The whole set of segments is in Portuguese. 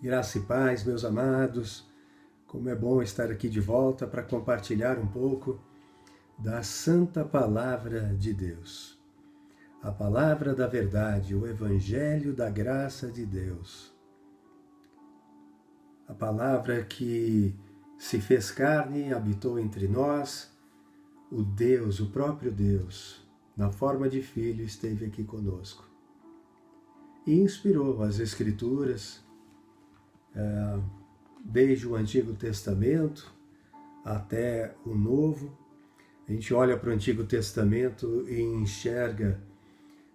Graça e paz, meus amados. Como é bom estar aqui de volta para compartilhar um pouco da Santa Palavra de Deus. A Palavra da Verdade, o Evangelho da Graça de Deus. A Palavra que se fez carne e habitou entre nós, o Deus, o próprio Deus, na forma de Filho, esteve aqui conosco. E inspirou as Escrituras, desde o Antigo Testamento até o Novo. A gente olha para o Antigo Testamento e enxerga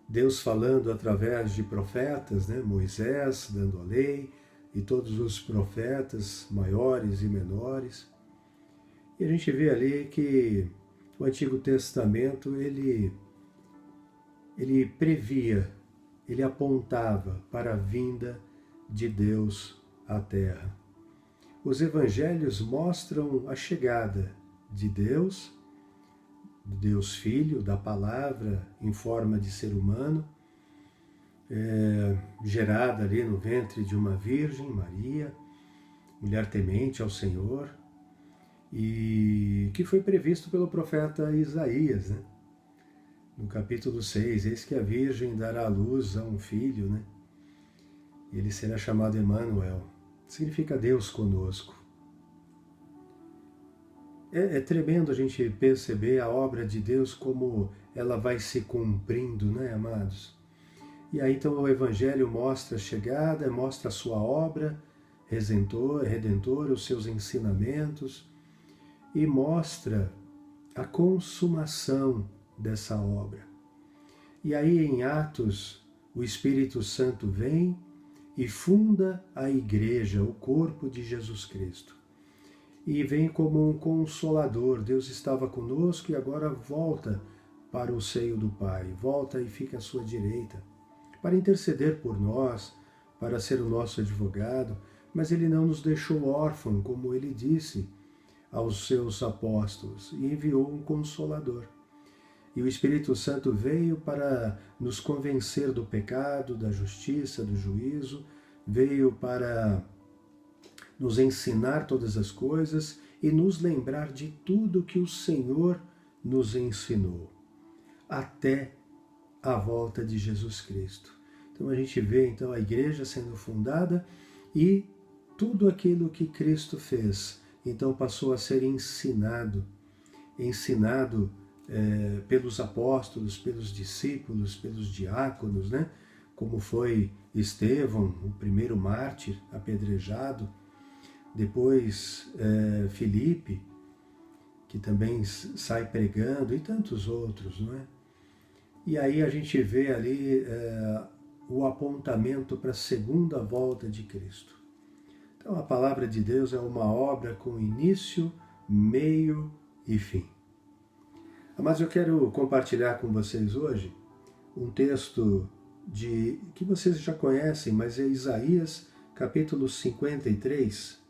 Deus falando através de profetas, Moisés dando a lei e todos os profetas maiores e menores. E a gente vê ali que o Antigo Testamento ele previa, ele apontava para a vinda de Deus à Terra. Os evangelhos mostram a chegada de Deus, do Deus Filho, da Palavra em forma de ser humano, gerada ali no ventre de uma Virgem, Maria, mulher temente ao Senhor, e que foi previsto pelo profeta Isaías, no capítulo 6, eis que a Virgem dará à luz a um filho, e ele será chamado Emanuel. Significa Deus conosco. É tremendo a gente perceber a obra de Deus, como ela vai se cumprindo, amados? E aí então o Evangelho mostra a chegada, mostra a sua obra redentora, os seus ensinamentos, e mostra a consumação dessa obra. E aí em Atos, o Espírito Santo vem e funda a Igreja, o corpo de Jesus Cristo. E vem como um consolador. Deus estava conosco e agora volta para o seio do Pai, volta e fica à sua direita, para interceder por nós, para ser o nosso advogado, mas Ele não nos deixou órfãos, como Ele disse aos seus apóstolos, e enviou um consolador. E o Espírito Santo veio para nos convencer do pecado, da justiça, do juízo, veio para nos ensinar todas as coisas e nos lembrar de tudo que o Senhor nos ensinou, até a volta de Jesus Cristo. Então a gente vê então a igreja sendo fundada e tudo aquilo que Cristo fez, então passou a ser ensinado pelos apóstolos, pelos discípulos, pelos diáconos, como foi Estevão, o primeiro mártir apedrejado, depois Filipe, que também sai pregando, e tantos outros, E aí a gente vê ali o apontamento para a segunda volta de Cristo. Então a palavra de Deus é uma obra com início, meio e fim. Mas eu quero compartilhar com vocês hoje um texto que vocês já conhecem, mas é Isaías capítulo 53,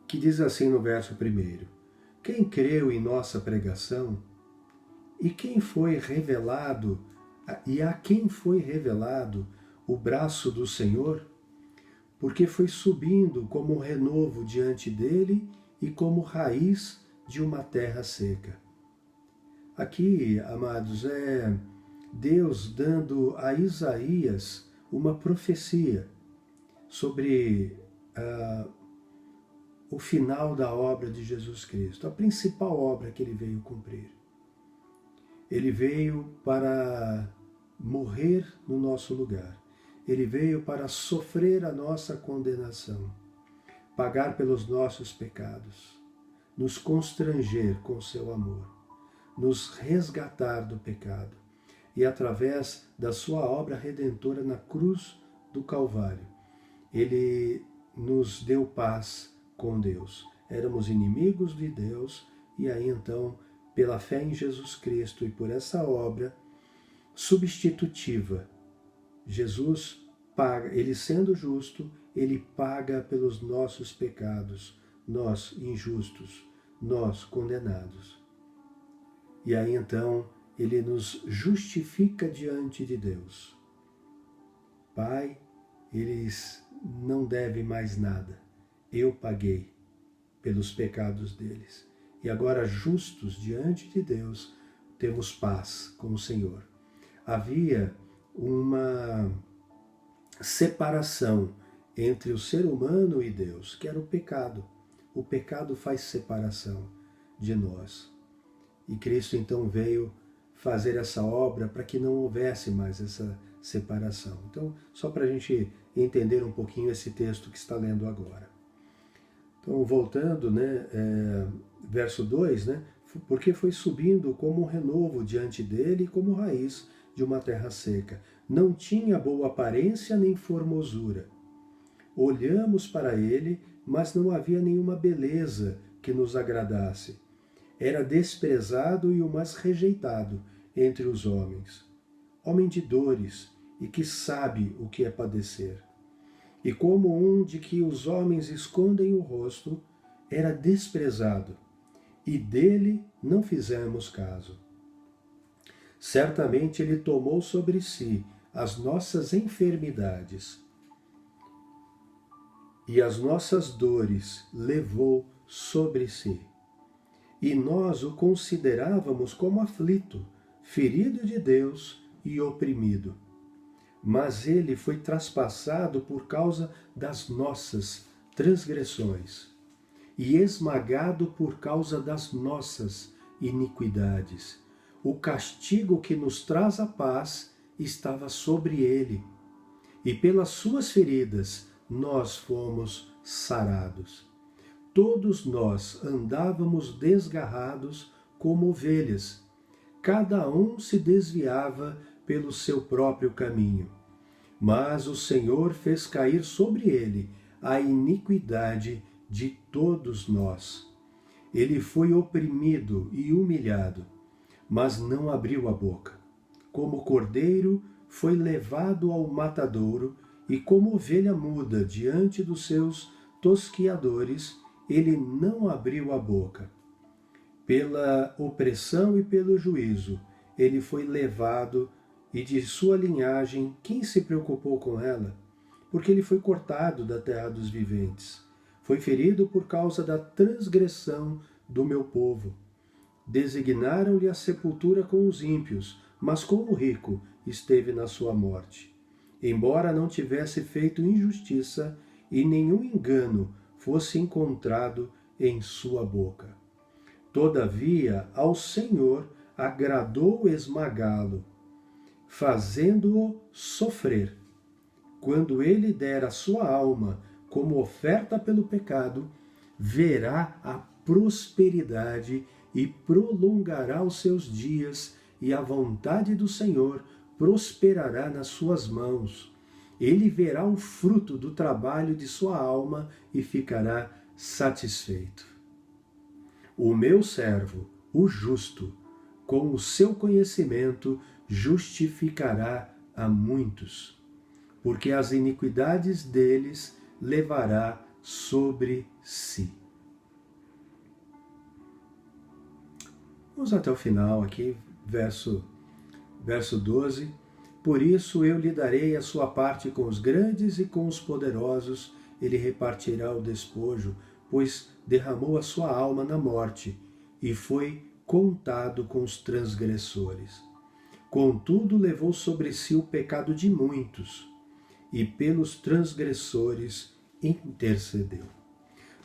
que diz assim no verso 1: Quem creu em nossa pregação, e a quem foi revelado o braço do Senhor, porque foi subindo como renovo diante dele e como raiz de uma terra seca. Aqui, amados, é Deus dando a Isaías uma profecia sobre o final da obra de Jesus Cristo, a principal obra que ele veio cumprir. Ele veio para morrer no nosso lugar. Ele veio para sofrer a nossa condenação, pagar pelos nossos pecados, nos constranger com seu amor, nos resgatar do pecado e, através da sua obra redentora na cruz do Calvário, ele nos deu paz com Deus. Éramos inimigos de Deus e aí então, pela fé em Jesus Cristo e por essa obra substitutiva, Jesus paga, ele sendo justo, ele paga pelos nossos pecados, nós injustos, nós condenados. E aí então ele nos justifica diante de Deus. Pai, ele não deve mais nada. Eu paguei pelos pecados deles. E agora, justos diante de Deus, temos paz com o Senhor. Havia uma separação entre o ser humano e Deus, que era o pecado. O pecado faz separação de nós. E Cristo então veio fazer essa obra para que não houvesse mais essa separação. Então, só para a gente entender um pouquinho esse texto que está lendo agora. Então, voltando, verso 2, porque foi subindo como um renovo diante dele, como raiz de uma terra seca. Não tinha boa aparência nem formosura. Olhamos para ele, mas não havia nenhuma beleza que nos agradasse. Era desprezado e o mais rejeitado entre os homens. Homem de dores e que sabe o que é padecer. E como um de que os homens escondem o rosto, era desprezado, e dele não fizemos caso. Certamente ele tomou sobre si as nossas enfermidades, e as nossas dores levou sobre si. E nós o considerávamos como aflito, ferido de Deus e oprimido. Mas ele foi traspassado por causa das nossas transgressões e esmagado por causa das nossas iniquidades. O castigo que nos traz a paz estava sobre ele, e pelas suas feridas nós fomos sarados. Todos nós andávamos desgarrados como ovelhas, cada um se desviava pelo seu próprio caminho. Mas o Senhor fez cair sobre ele a iniquidade de todos nós. Ele foi oprimido e humilhado, mas não abriu a boca. Como cordeiro foi levado ao matadouro, e como ovelha muda diante dos seus tosquiadores, ele não abriu a boca. Pela opressão e pelo juízo, ele foi levado, e de sua linhagem, quem se preocupou com ela? Porque ele foi cortado da terra dos viventes. Foi ferido por causa da transgressão do meu povo. Designaram-lhe a sepultura com os ímpios, mas como rico esteve na sua morte. Embora não tivesse feito injustiça e nenhum engano fosse encontrado em sua boca. Todavia, ao Senhor agradou esmagá-lo, fazendo-o sofrer. Quando ele der a sua alma como oferta pelo pecado, verá a prosperidade e prolongará os seus dias, e a vontade do Senhor prosperará nas suas mãos. Ele verá o fruto do trabalho de sua alma e ficará satisfeito. O meu servo, o justo, com o seu conhecimento, justificará a muitos, porque as iniquidades deles levará sobre si. Vamos até o final aqui, verso 12. Por isso eu lhe darei a sua parte com os grandes e com os poderosos, ele repartirá o despojo, pois derramou a sua alma na morte e foi contado com os transgressores. Contudo, levou sobre si o pecado de muitos, e pelos transgressores intercedeu.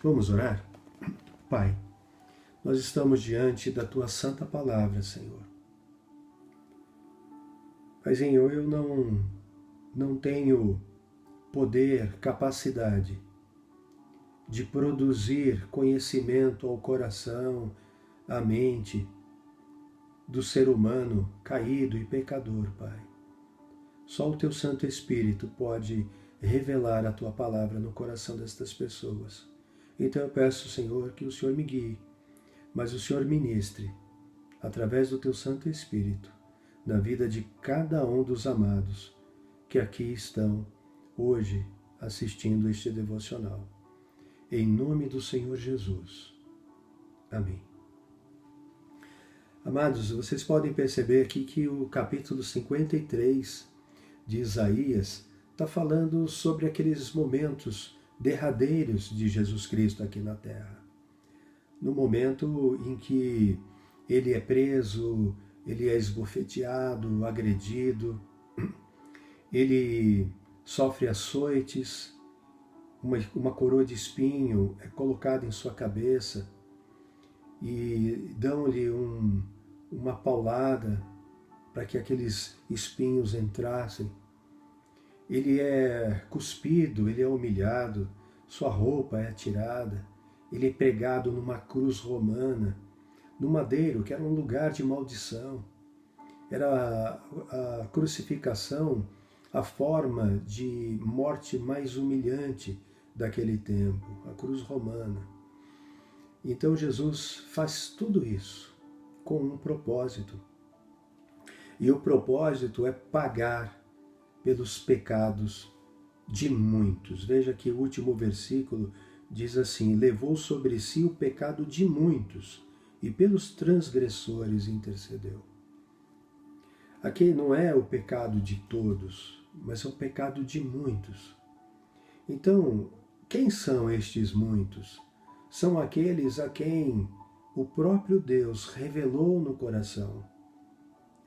Vamos orar? Pai, nós estamos diante da Tua santa palavra, Senhor. Paizinho, eu não tenho poder, capacidade de produzir conhecimento ao coração, à mente do ser humano caído e pecador, Pai. Só o Teu Santo Espírito pode revelar a Tua palavra no coração destas pessoas. Então eu peço, Senhor, que o Senhor me guie, mas o Senhor ministre, através do Teu Santo Espírito, na vida de cada um dos amados que aqui estão hoje assistindo este devocional. Em nome do Senhor Jesus. Amém. Amados, vocês podem perceber aqui que o capítulo 53 de Isaías está falando sobre aqueles momentos derradeiros de Jesus Cristo aqui na Terra. No momento em que ele é preso, ele é esbofeteado, agredido, ele sofre açoites, uma coroa de espinho é colocada em sua cabeça e dão-lhe uma paulada para que aqueles espinhos entrassem. Ele é cuspido, ele é humilhado, sua roupa é tirada, ele é pregado numa cruz romana, no madeiro, que era um lugar de maldição. Era a crucificação a forma de morte mais humilhante daquele tempo, a cruz romana. Então Jesus faz tudo isso com um propósito. E o propósito é pagar pelos pecados de muitos. Veja que o último versículo diz assim: levou sobre si o pecado de muitos e pelos transgressores intercedeu. Aqui não é o pecado de todos, mas é o pecado de muitos. Então, quem são estes muitos? São aqueles a quem o próprio Deus revelou no coração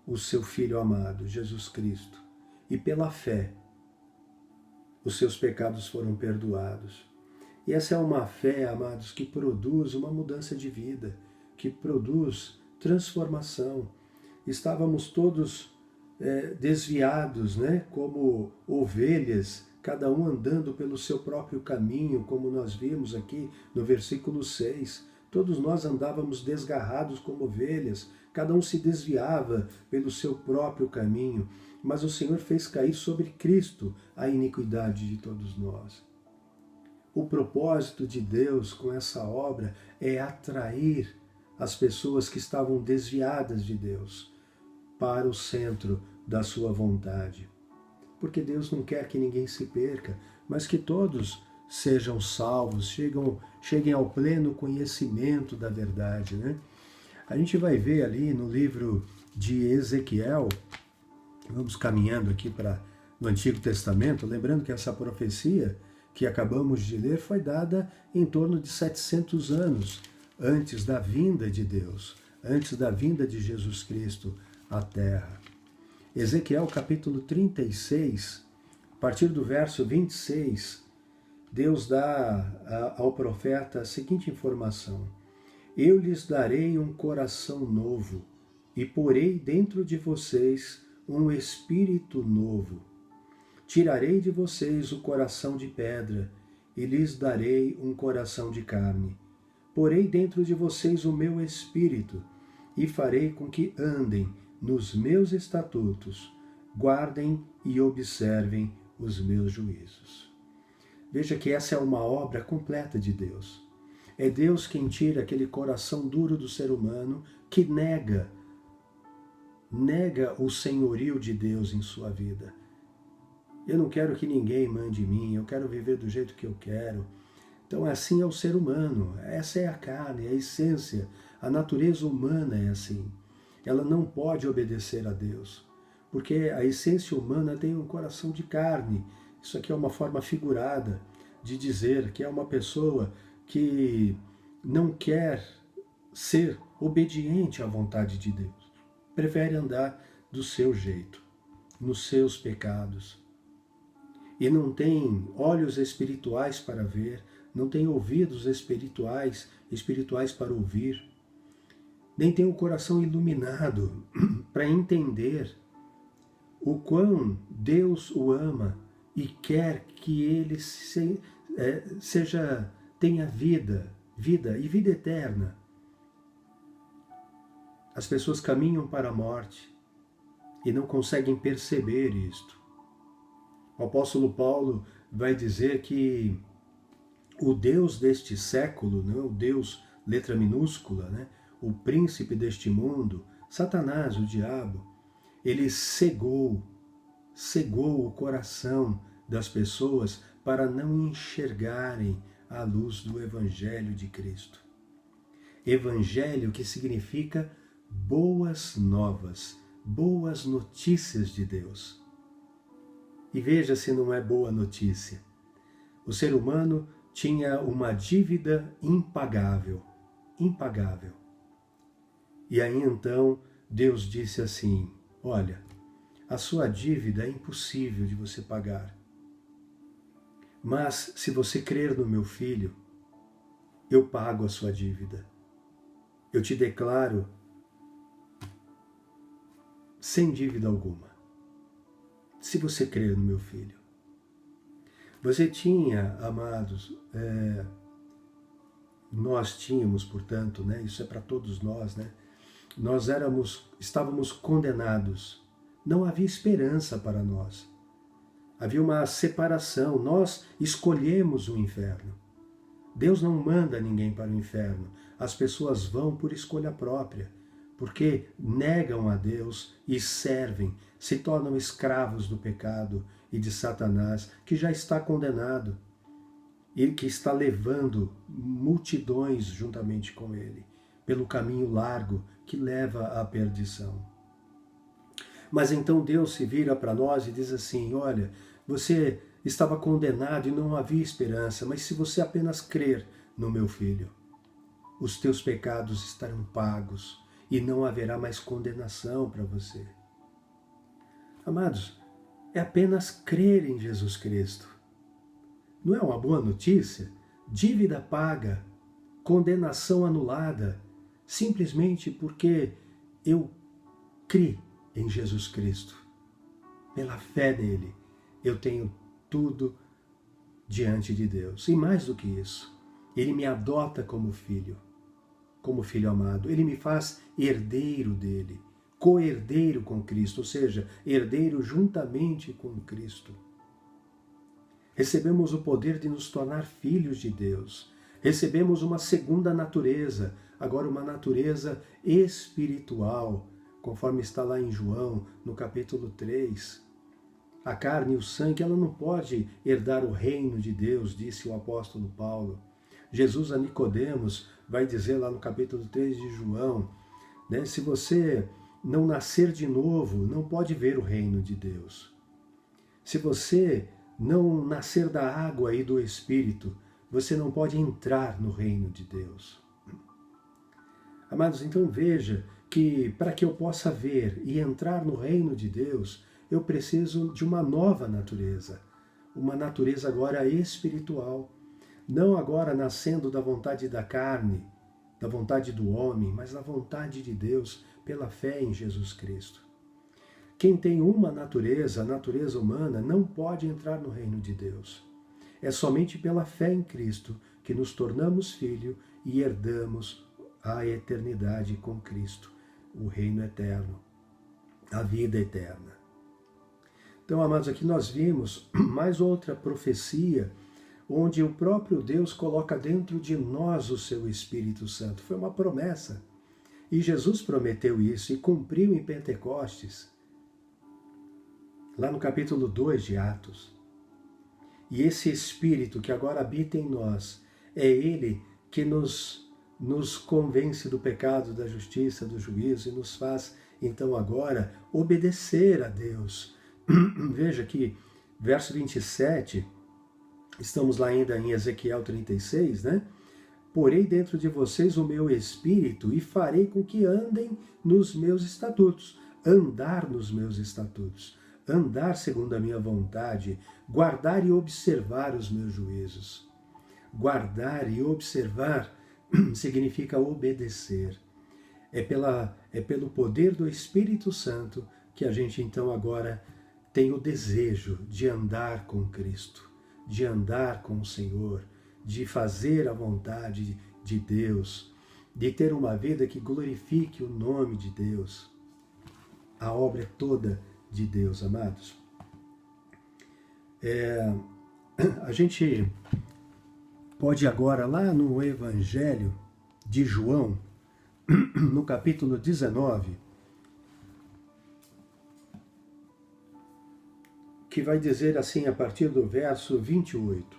o seu Filho amado, Jesus Cristo, e pela fé os seus pecados foram perdoados. E essa é uma fé, amados, que produz uma mudança de vida, que produz transformação. Estávamos todos desviados, né? Como ovelhas, cada um andando pelo seu próprio caminho, como nós vimos aqui no versículo 6. Todos nós andávamos desgarrados como ovelhas, cada um se desviava pelo seu próprio caminho, mas o Senhor fez cair sobre Cristo a iniquidade de todos nós. O propósito de Deus com essa obra é atrair as pessoas que estavam desviadas de Deus para o centro da sua vontade. Porque Deus não quer que ninguém se perca, mas que todos sejam salvos, cheguem ao pleno conhecimento da verdade, né? A gente vai ver ali no livro de Ezequiel, vamos caminhando aqui no Antigo Testamento, lembrando que essa profecia que acabamos de ler foi dada em torno de 700 anos antes da vinda de Deus, antes da vinda de Jesus Cristo à Terra. Ezequiel capítulo 36, a partir do verso 26, Deus dá ao profeta a seguinte informação: eu lhes darei um coração novo e porei dentro de vocês um espírito novo. Tirarei de vocês o coração de pedra e lhes darei um coração de carne. Porei dentro de vocês o meu espírito e farei com que andem nos meus estatutos, guardem e observem os meus juízos. Veja que essa é uma obra completa de Deus. É Deus quem tira aquele coração duro do ser humano que nega o senhorio de Deus em sua vida. Eu não quero que ninguém mande em mim, eu quero viver do jeito que eu quero. Então assim é o ser humano, essa é a carne, a essência, a natureza humana é assim. Ela não pode obedecer a Deus, porque a essência humana tem um coração de carne. Isso aqui é uma forma figurada de dizer que é uma pessoa que não quer ser obediente à vontade de Deus. Prefere andar do seu jeito, nos seus pecados. E não tem olhos espirituais para ver, não tem ouvidos espirituais para ouvir, nem tem o coração iluminado para entender o quão Deus o ama e quer que ele tenha vida e vida eterna. As pessoas caminham para a morte e não conseguem perceber isto. O apóstolo Paulo vai dizer que o Deus deste século, né, o Deus, letra minúscula, né, o príncipe deste mundo, Satanás, o diabo, ele cegou o coração das pessoas para não enxergarem a luz do Evangelho de Cristo. Evangelho que significa boas novas, boas notícias de Deus. E veja se não é boa notícia. O ser humano tinha uma dívida impagável, impagável. E aí então Deus disse assim: olha, a sua dívida é impossível de você pagar. Mas se você crer no meu filho, eu pago a sua dívida. Eu te declaro sem dívida alguma. Se você crer no meu filho. Você tinha, amados, nós tínhamos, portanto, né, isso é para todos nós, né? Nós estávamos condenados. Não havia esperança para nós. Havia uma separação. Nós escolhemos o inferno. Deus não manda ninguém para o inferno. As pessoas vão por escolha própria, porque negam a Deus e servem, se tornam escravos do pecado e de Satanás, que já está condenado e que está levando multidões juntamente com ele, pelo caminho largo que leva à perdição. Mas então Deus se vira para nós e diz assim: olha, você estava condenado e não havia esperança, mas se você apenas crer no meu filho, os teus pecados estarão pagos e não haverá mais condenação para você. Amados, é apenas crer em Jesus Cristo. Não é uma boa notícia? Dívida paga, condenação anulada, simplesmente porque eu criei em Jesus Cristo. Pela fé nele, eu tenho tudo diante de Deus. E mais do que isso, ele me adota como filho amado. Ele me faz herdeiro dele, co-herdeiro com Cristo, ou seja, herdeiro juntamente com Cristo. Recebemos o poder de nos tornar filhos de Deus. Recebemos uma segunda natureza, agora uma natureza espiritual, conforme está lá em João, no capítulo 3. A carne e o sangue, ela não pode herdar o reino de Deus, disse o apóstolo Paulo. Jesus a Nicodemos vai dizer lá no capítulo 3 de João, né, se você não nascer de novo, não pode ver o reino de Deus. Se você não nascer da água e do Espírito, você não pode entrar no reino de Deus. Amados, então veja que para que eu possa ver e entrar no reino de Deus, eu preciso de uma nova natureza. Uma natureza agora espiritual. Não agora nascendo da vontade da carne, da vontade do homem, mas da vontade de Deus, pela fé em Jesus Cristo. Quem tem uma natureza, a natureza humana, não pode entrar no reino de Deus. É somente pela fé em Cristo que nos tornamos filho e herdamos a eternidade com Cristo, o reino eterno, a vida eterna. Então, amados, aqui nós vimos mais outra profecia onde o próprio Deus coloca dentro de nós o seu Espírito Santo. Foi uma promessa. E Jesus prometeu isso e cumpriu em Pentecostes, lá no capítulo 2 de Atos. E esse Espírito que agora habita em nós, é Ele que nos convence do pecado, da justiça, do juízo e nos faz, então, agora, obedecer a Deus. Veja que, verso 27, estamos lá ainda em Ezequiel 36, né? Porei dentro de vocês o meu espírito e farei com que andem nos meus estatutos. Andar nos meus estatutos. Andar segundo a minha vontade. Guardar e observar os meus juízos. Guardar e observar significa obedecer. É pelo poder do Espírito Santo que a gente então agora tem o desejo de andar com Cristo, de andar com o Senhor, de fazer a vontade de Deus, de ter uma vida que glorifique o nome de Deus. A obra é toda de Deus, amados. A gente pode agora, lá no Evangelho de João, no capítulo 19, que vai dizer assim a partir do verso 28.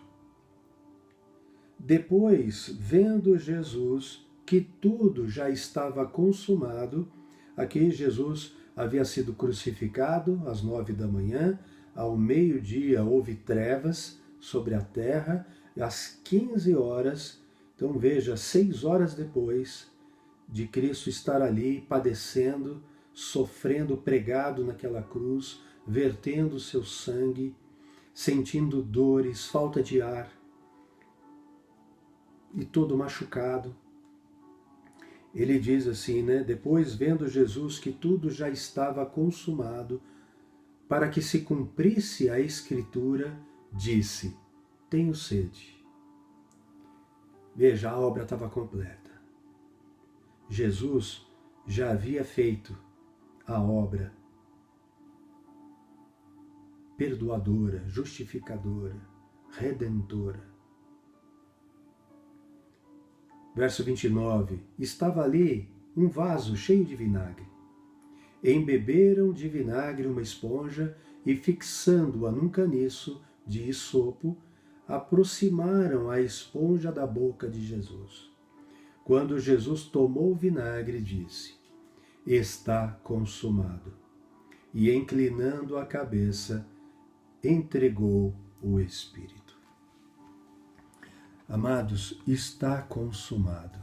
Depois, vendo Jesus que tudo já estava consumado, aqui Jesus havia sido crucificado às 9 da manhã, ao meio-dia houve trevas sobre a terra, às 15 horas, então veja, 6 horas depois de Cristo estar ali padecendo, sofrendo, pregado naquela cruz, vertendo o seu sangue, sentindo dores, falta de ar e todo machucado. Ele diz assim, né? Depois, vendo Jesus que tudo já estava consumado, para que se cumprisse a Escritura, disse: tenho sede. Veja, a obra estava completa. Jesus já havia feito a obra perdoadora, justificadora, redentora. Verso 29, estava ali um vaso cheio de vinagre. Embeberam de vinagre uma esponja e, fixando-a num caniço de isopo, aproximaram a esponja da boca de Jesus. Quando Jesus tomou o vinagre, disse: está consumado. E, inclinando a cabeça, entregou o Espírito. Amados, está consumado.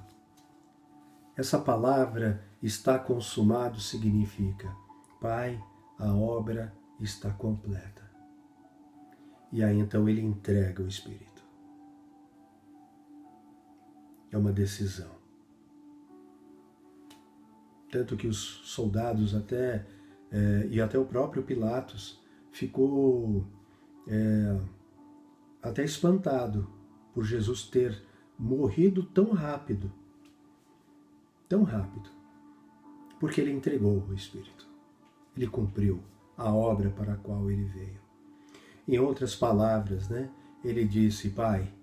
Essa palavra está consumado significa: Pai, a obra está completa. E aí então ele entrega o Espírito. É uma decisão. Tanto que os soldados e até o próprio Pilatos ficou até espantado por Jesus ter morrido tão rápido, porque ele entregou o Espírito. Ele cumpriu a obra para a qual ele veio. Em outras palavras, né, ele disse: Pai,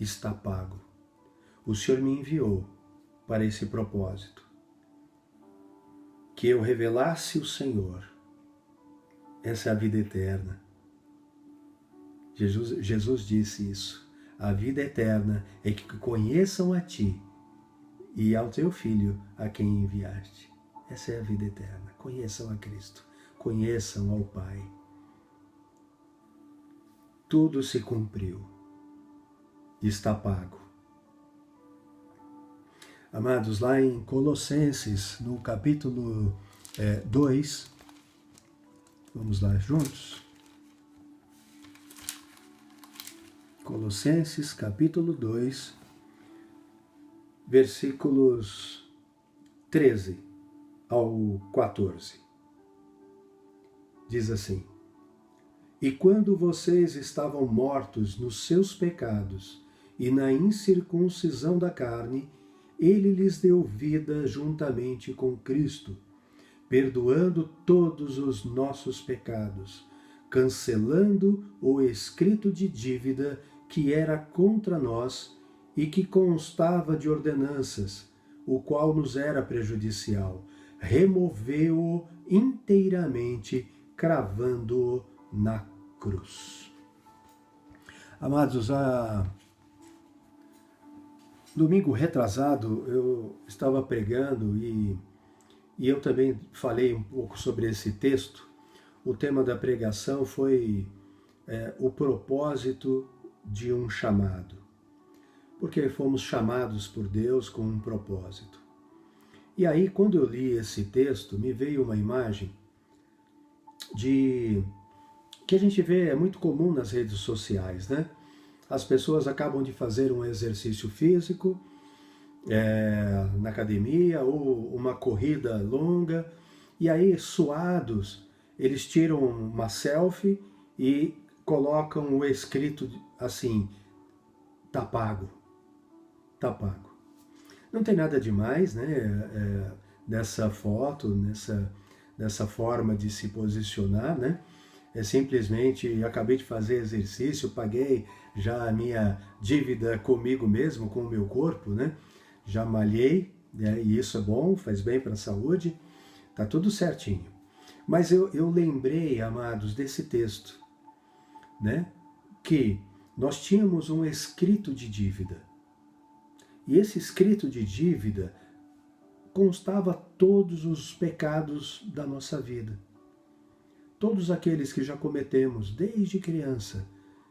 está pago. O Senhor me enviou para esse propósito, que eu revelasse o Senhor. Essa é a vida eterna. Jesus disse isso. A vida eterna é que conheçam a Ti e ao Teu Filho a quem enviaste. Essa é a vida eterna. Conheçam a Cristo. Conheçam ao Pai. Tudo se cumpriu. Está pago. Amados, lá em Colossenses, no capítulo 2, vamos lá juntos? Colossenses, capítulo 2, versículos 13 ao 14. Diz assim: E quando vocês estavam mortos nos seus pecados e na incircuncisão da carne, ele lhes deu vida juntamente com Cristo, perdoando todos os nossos pecados, cancelando o escrito de dívida que era contra nós e que constava de ordenanças, o qual nos era prejudicial. Removeu-o inteiramente, cravando-o na cruz. Amados, domingo retrasado eu estava pregando e eu também falei um pouco sobre esse texto. O tema da pregação foi o propósito de um chamado. Porque fomos chamados por Deus com um propósito. E aí, quando eu li esse texto, me veio uma imagem que a gente vê, é muito comum nas redes sociais, né? As pessoas acabam de fazer um exercício físico na academia ou uma corrida longa, e aí, suados, eles tiram uma selfie e colocam o escrito assim: tá pago, tá pago. Não tem nada demais, né, nessa foto, nessa forma de se posicionar, né? É simplesmente, acabei de fazer exercício, paguei já a minha dívida comigo mesmo, com o meu corpo, né? Já malhei, né? E isso é bom, faz bem para a saúde, tá tudo certinho. Mas eu lembrei, amados, desse texto, né? Que nós tínhamos um escrito de dívida. E esse escrito de dívida constava todos os pecados da nossa vida. todos aqueles que já cometemos desde criança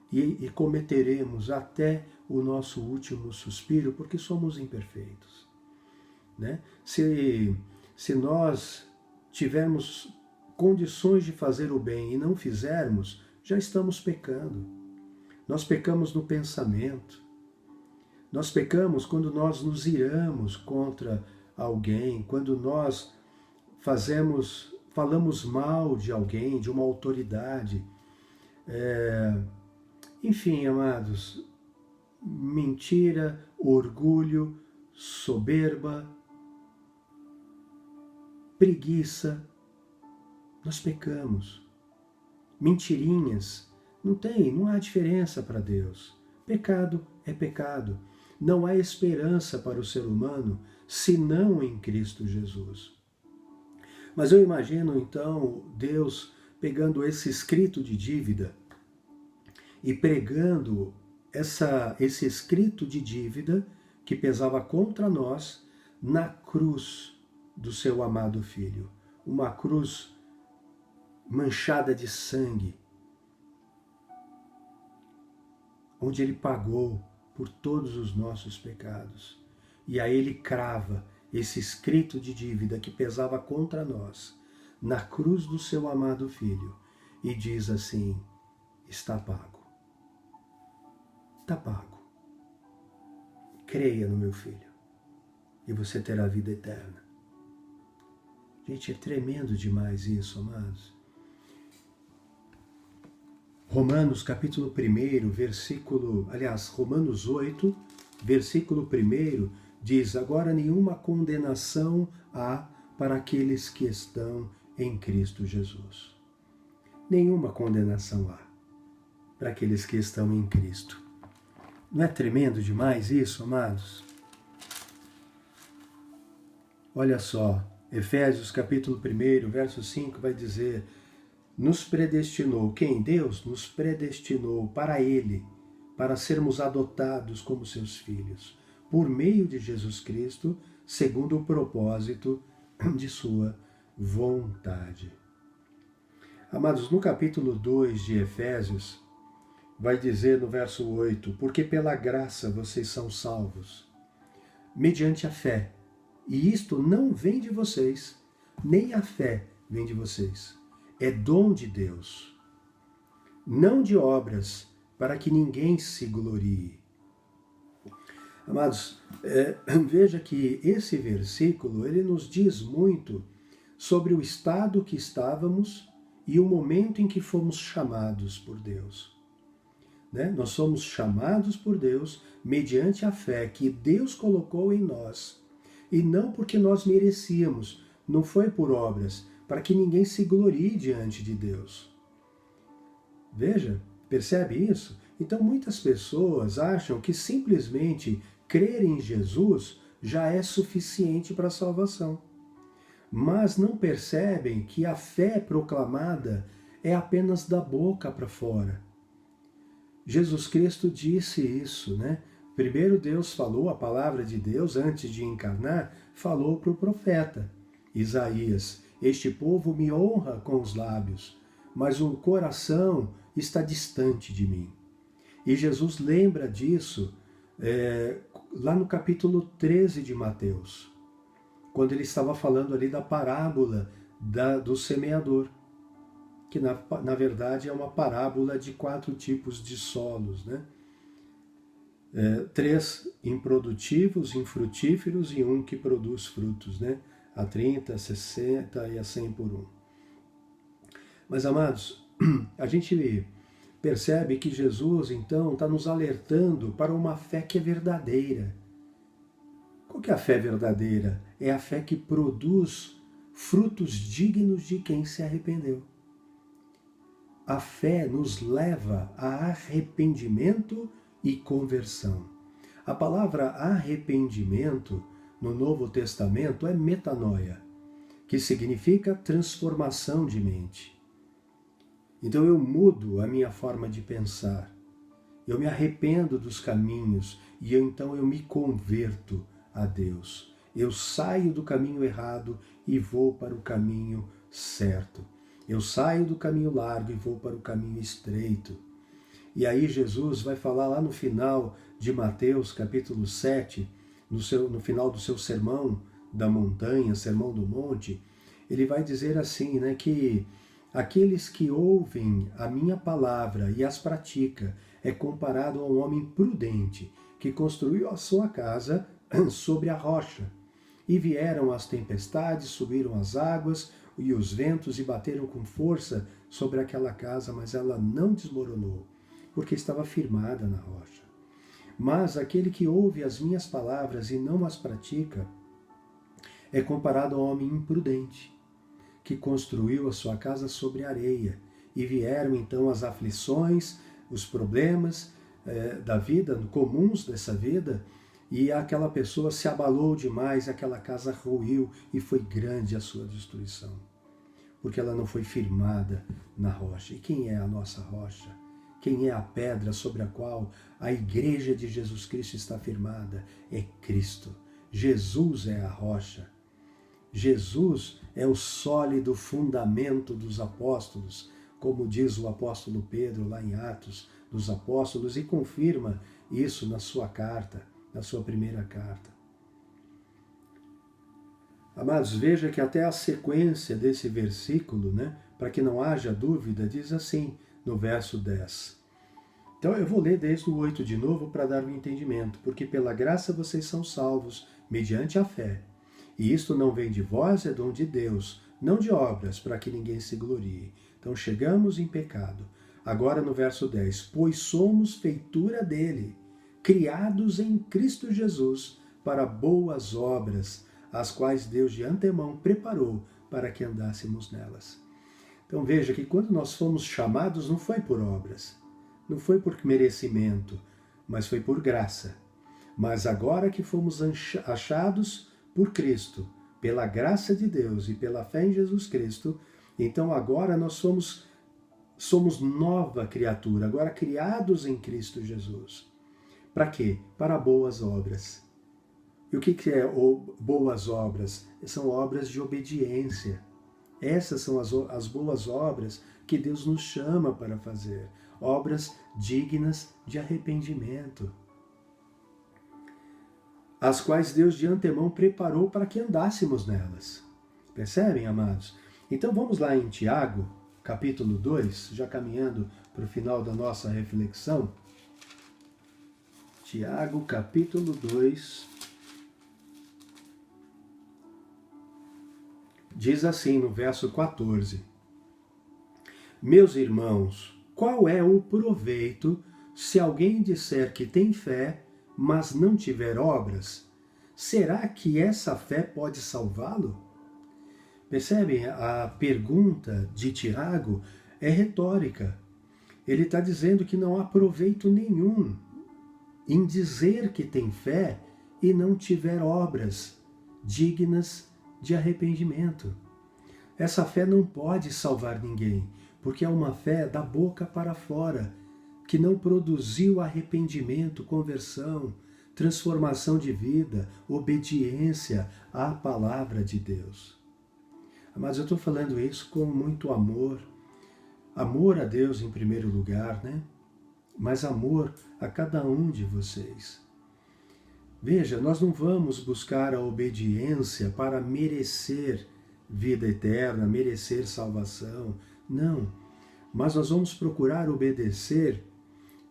e cometeremos até o nosso último suspiro, porque somos imperfeitos. Né? Se nós tivermos condições de fazer o bem e não fizermos, já estamos pecando. Nós pecamos no pensamento. Nós pecamos quando nós nos iramos contra alguém, quando nós falamos mal de alguém, de uma autoridade. Enfim, amados, mentira, orgulho, soberba, preguiça, nós pecamos. Mentirinhas, não há diferença para Deus. Pecado é pecado. Não há esperança para o ser humano senão em Cristo Jesus. Mas eu imagino então Deus pegando esse escrito de dívida e pregando esse escrito de dívida que pesava contra nós na cruz do seu amado Filho. Uma cruz manchada de sangue, onde ele pagou por todos os nossos pecados. E aí ele crava esse escrito de dívida que pesava contra nós na cruz do seu amado Filho e diz assim: está pago. Está pago. Creia no meu Filho e você terá vida eterna. Gente, é tremendo demais isso, amados. Romanos capítulo 1, Romanos 8, versículo 1, diz: agora nenhuma condenação há para aqueles que estão em Cristo Jesus. Nenhuma condenação há para aqueles que estão em Cristo. Não é tremendo demais isso, amados? Olha só, Efésios capítulo 1, verso 5 vai dizer: nos predestinou. Quem? Deus nos predestinou para Ele, para sermos adotados como seus filhos, por meio de Jesus Cristo, segundo o propósito de sua vontade. Amados, no capítulo 2 de Efésios, vai dizer no verso 8, porque pela graça vocês são salvos, mediante a fé. E isto não vem de vocês, nem a fé vem de vocês. É dom de Deus, não de obras, para que ninguém se glorie. Amados, veja que esse versículo, ele nos diz muito sobre o estado que estávamos e o momento em que fomos chamados por Deus. Né? Nós somos chamados por Deus mediante a fé que Deus colocou em nós, e não porque nós merecíamos, não foi por obras, para que ninguém se glorie diante de Deus. Veja, percebe isso? Então muitas pessoas acham que simplesmente crer em Jesus já é suficiente para a salvação. Mas não percebem que a fé proclamada é apenas da boca para fora. Jesus Cristo disse isso, né? Primeiro Deus falou, a palavra de Deus, antes de encarnar, falou para o profeta Isaías: este povo me honra com os lábios, mas o coração está distante de mim. E Jesus lembra disso lá no capítulo 13 de Mateus, quando ele estava falando ali da parábola do semeador, que na verdade é uma parábola de 4 tipos de solos, né? 3 improdutivos, infrutíferos e 1 que produz frutos, né? A 30, a 60 e a 100 por 1. Mas, amados, a gente percebe que Jesus, então, está nos alertando para uma fé que é verdadeira. Qual que é a fé verdadeira? É a fé que produz frutos dignos de quem se arrependeu. A fé nos leva a arrependimento e conversão. A palavra arrependimento no Novo Testamento é metanoia, que significa transformação de mente. Então eu mudo a minha forma de pensar, eu me arrependo dos caminhos e então eu me converto a Deus. Eu saio do caminho errado e vou para o caminho certo. Eu saio do caminho largo e vou para o caminho estreito. E aí Jesus vai falar lá no final de Mateus, capítulo 7, no final do seu sermão da montanha, sermão do monte, ele vai dizer assim, né, que aqueles que ouvem a minha palavra e as pratica é comparado a um homem prudente que construiu a sua casa sobre a rocha. E vieram as tempestades, subiram as águas e os ventos e bateram com força sobre aquela casa, mas ela não desmoronou, porque estava firmada na rocha. Mas aquele que ouve as minhas palavras e não as pratica é comparado ao homem imprudente, que construiu a sua casa sobre areia. E vieram então as aflições, os problemas da vida, comuns dessa vida, e aquela pessoa se abalou demais, aquela casa ruiu e foi grande a sua destruição, porque ela não foi firmada na rocha. E quem é a nossa rocha? Quem é a pedra sobre a qual a igreja de Jesus Cristo está firmada? É Cristo. Jesus é a rocha. Jesus é o sólido fundamento dos apóstolos, como diz o apóstolo Pedro lá em Atos dos Apóstolos, e confirma isso na sua carta, na sua primeira carta. Amados, veja que até a sequência desse versículo, né, para que não haja dúvida, diz assim no verso 10. Então eu vou ler desde o 8 de novo para dar um entendimento. Porque pela graça vocês são salvos, mediante a fé. E isto não vem de vós, é dom de Deus, não de obras, para que ninguém se glorie. Então chegamos em pecado. Agora no verso 10. Pois somos feitura dele, criados em Cristo Jesus, para boas obras, as quais Deus de antemão preparou para que andássemos nelas. Então veja que quando nós fomos chamados, não foi por obras, não foi por merecimento, mas foi por graça. Mas agora que fomos achados por Cristo, pela graça de Deus e pela fé em Jesus Cristo, então agora nós somos nova criatura, agora criados em Cristo Jesus. Para quê? Para boas obras. E o que é boas obras? São obras de obediência. Essas são as boas obras que Deus nos chama para fazer. Obras dignas de arrependimento, as quais Deus de antemão preparou para que andássemos nelas. Percebem, amados? Então vamos lá em Tiago, capítulo 2, já caminhando para o final da nossa reflexão. Tiago, capítulo 2, diz assim no verso 14. Meus irmãos, qual é o proveito se alguém disser que tem fé, mas não tiver obras? Será que essa fé pode salvá-lo? Percebem? A pergunta de Tiago é retórica. Ele está dizendo que não há proveito nenhum em dizer que tem fé e não tiver obras dignas de arrependimento. Essa fé não pode salvar ninguém, porque é uma fé da boca para fora, que não produziu arrependimento, conversão, transformação de vida, obediência à palavra de Deus. Mas eu estou falando isso com muito amor a Deus em primeiro lugar, né? Mas amor a cada um de vocês. Veja, nós não vamos buscar a obediência para merecer vida eterna, merecer salvação, não. Mas nós vamos procurar obedecer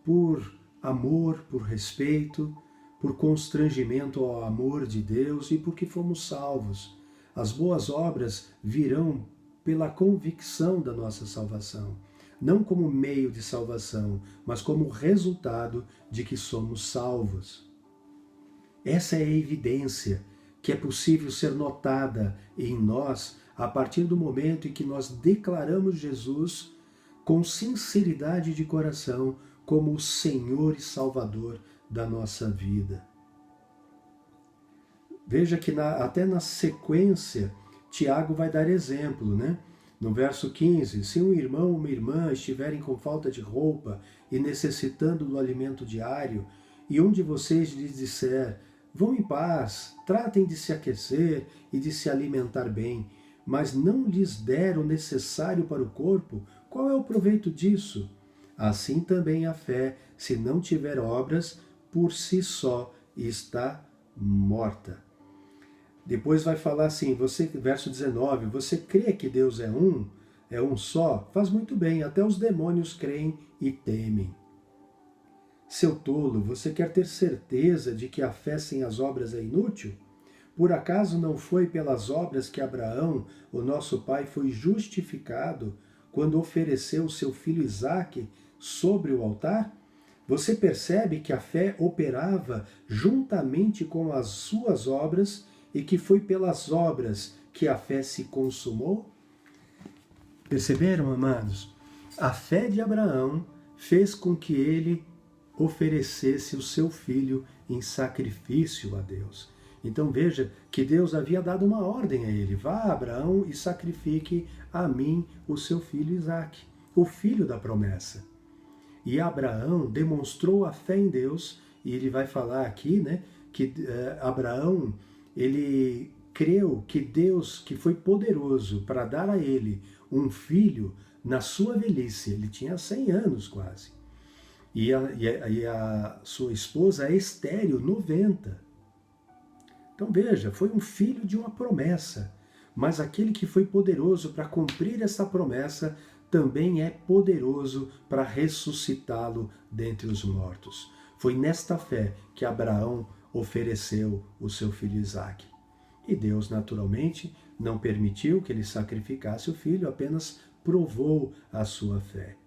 por amor, por respeito, por constrangimento ao amor de Deus e porque fomos salvos. As boas obras virão pela convicção da nossa salvação, não como meio de salvação, mas como resultado de que somos salvos. Essa é a evidência que é possível ser notada em nós a partir do momento em que nós declaramos Jesus com sinceridade de coração como o Senhor e Salvador da nossa vida. Veja que até na sequência, Tiago vai dar exemplo, né? No verso 15, se um irmão ou uma irmã estiverem com falta de roupa e necessitando do alimento diário, e um de vocês lhes disser, vão em paz, tratem de se aquecer e de se alimentar bem, mas não lhes der o necessário para o corpo, qual é o proveito disso? Assim também a fé, se não tiver obras, por si só está morta. Depois vai falar assim, verso 19, você crê que Deus é um só? Faz muito bem, até os demônios creem e temem. Seu tolo, você quer ter certeza de que a fé sem as obras é inútil? Por acaso não foi pelas obras que Abraão, o nosso pai, foi justificado quando ofereceu seu filho Isaque sobre o altar? Você percebe que a fé operava juntamente com as suas obras e que foi pelas obras que a fé se consumou? Perceberam, amados? A fé de Abraão fez com que ele oferecesse o seu filho em sacrifício a Deus. Então veja que Deus havia dado uma ordem a ele: vá, Abraão, e sacrifique a mim o seu filho Isaque, o filho da promessa. E Abraão demonstrou a fé em Deus, e ele vai falar aqui, né, que Abraão, ele creu que Deus, que foi poderoso para dar a ele um filho na sua velhice, ele tinha 100 anos quase, e a sua esposa estéril, 90. Então veja, foi um filho de uma promessa, mas aquele que foi poderoso para cumprir essa promessa também é poderoso para ressuscitá-lo dentre os mortos. Foi nesta fé que Abraão ofereceu o seu filho Isaque. E Deus, naturalmente, não permitiu que ele sacrificasse o filho, apenas provou a sua fé.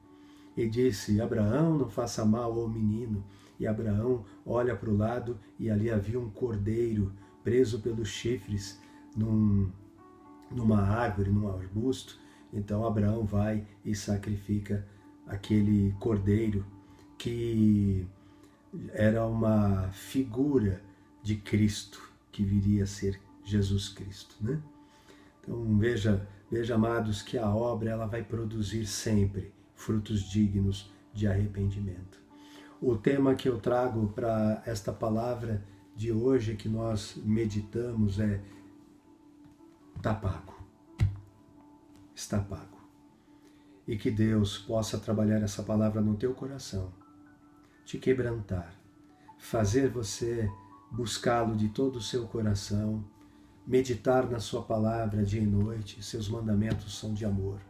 E disse: Abraão, não faça mal ao menino. E Abraão olha para o lado e ali havia um cordeiro preso pelos chifres numa árvore, num arbusto. Então Abraão vai e sacrifica aquele cordeiro que era uma figura de Cristo, que viria a ser Jesus Cristo, né? Então veja, amados, que a obra ela vai produzir sempre frutos dignos de arrependimento. O tema que eu trago para esta palavra de hoje que nós meditamos é: está pago. Está pago. E que Deus possa trabalhar essa palavra no teu coração, te quebrantar, fazer você buscá-lo de todo o seu coração, meditar na sua palavra dia e noite. Seus mandamentos são de amor.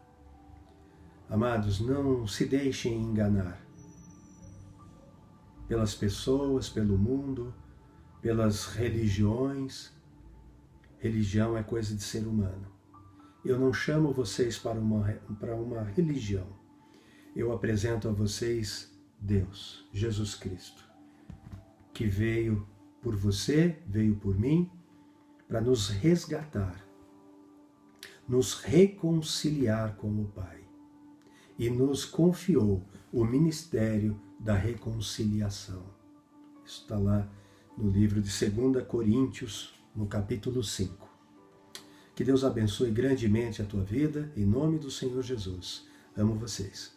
Amados, não se deixem enganar pelas pessoas, pelo mundo, pelas religiões. Religião é coisa de ser humano. Eu não chamo vocês para uma religião. Eu apresento a vocês Deus, Jesus Cristo, que veio por você, veio por mim, para nos resgatar, nos reconciliar com o Pai. E nos confiou o ministério da reconciliação. Isso está lá no livro de 2 Coríntios, no capítulo 5. Que Deus abençoe grandemente a tua vida, em nome do Senhor Jesus. Amo vocês.